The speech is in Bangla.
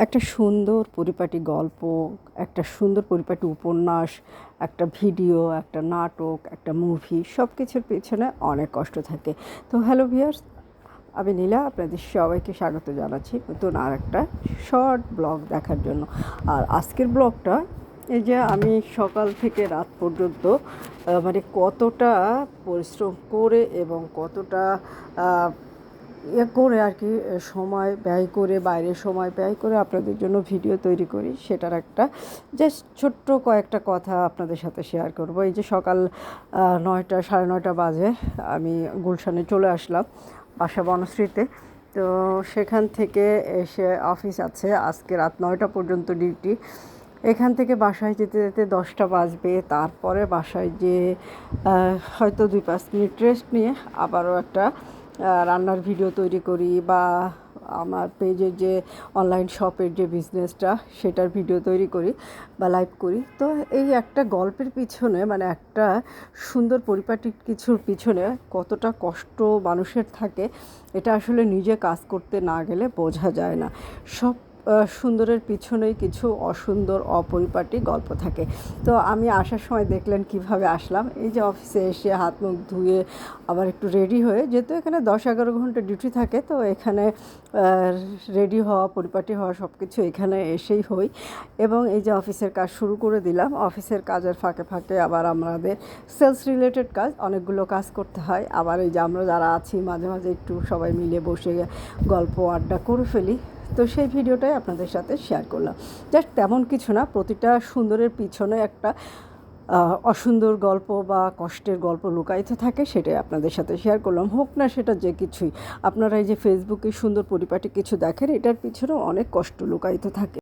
একটা সুন্দর পরিপাটি গল্প, একটা সুন্দর পরিপাটি উপন্যাস, একটা ভিডিও, একটা নাটক, একটা মুভি সব কিছুর পেছনে অনেক কষ্ট থাকে। তো হ্যালো ভিউয়ার্স, আমি নীলা আপনাদের সবাইকে স্বাগত জানাচ্ছি নতুন আর একটা শর্ট ব্লগ দেখার জন্য। আর আজকের ব্লগটা এই যে আমি সকাল থেকে রাত পর্যন্ত মানে কতটা পরিশ্রম করে এবং কতটা করে আর কি সময় ব্যয় করে, বাইরের সময় ব্যয় করে আপনাদের জন্য ভিডিও তৈরি করি, সেটার একটা জাস্ট ছোট্ট কয়েকটা কথা আপনাদের সাথে শেয়ার করব। এই যে সকাল 9টা 9:30 বাজে আমি গুলশানে চলে আসলাম, বাসা বনশ্রীতে। তো সেখান থেকে এসে অফিস আছে, আজকে রাত 9টা পর্যন্ত ডিউটি। এখান থেকে বাসায় যেতে যেতে 10টা বাজবে। তারপরে বাসায় যেয়ে হয়তো 2-5 মিনিট রেস্ট নিয়ে আবারও একটা রান্নার ভিডিও তৈরি করি, বা আমার পেজের যে অনলাইন শপের যে বিজনেসটা সেটার ভিডিও তৈরি করি বা লাইভ করি। তো এই একটা গল্পের পিছনে, মানে একটা সুন্দর পরিপাটি কিছুর পিছনে কতটা কষ্ট মানুষের থাকে, এটা আসলে নিজে কাজ করতে না গেলে বোঝা যায় না। সব সুন্দরের পিছনেই কিছু অসুন্দর অপরিপাটি গল্প থাকে। তো আমি আসার সময় দেখলেন কিভাবে আসলাম। এই যে অফিসে এসে হাত মুখ ধুয়ে আবার একটু রেডি হয়ে, যেহেতু এখানে 10-11 ঘন্টা ডিউটি থাকে, তো এখানে রেডি হওয়া, পরিপাটি হওয়া সব কিছু এখানে এসেই হই। এবং এই যে অফিসের কাজ শুরু করে দিলাম। অফিসের কাজের ফাঁকে ফাঁকে আবার আমাদের সেলস রিলেটেড কাজ, অনেকগুলো কাজ করতে হয়। আবার এই যে আমরা যারা আছি মাঝে মাঝে একটু সবাই মিলে বসে গল্প আড্ডা করে ফেলি। তো সেই ভিডিওটাই আপনাদের সাথে শেয়ার করলাম। জাস্ট তেমন কিছু না, প্রতিটা সুন্দরের পিছনে একটা অসুন্দর গল্প বা কষ্টের গল্প লুকায়িত থাকে, সেটাই আপনাদের সাথে শেয়ার করলাম। হোক না সেটা যে কিছুই, আপনারা এই যে ফেসবুকে সুন্দর পরিপাটি কিছু দেখেন, এটার পিছনেও অনেক কষ্ট লুকায়িত থাকে।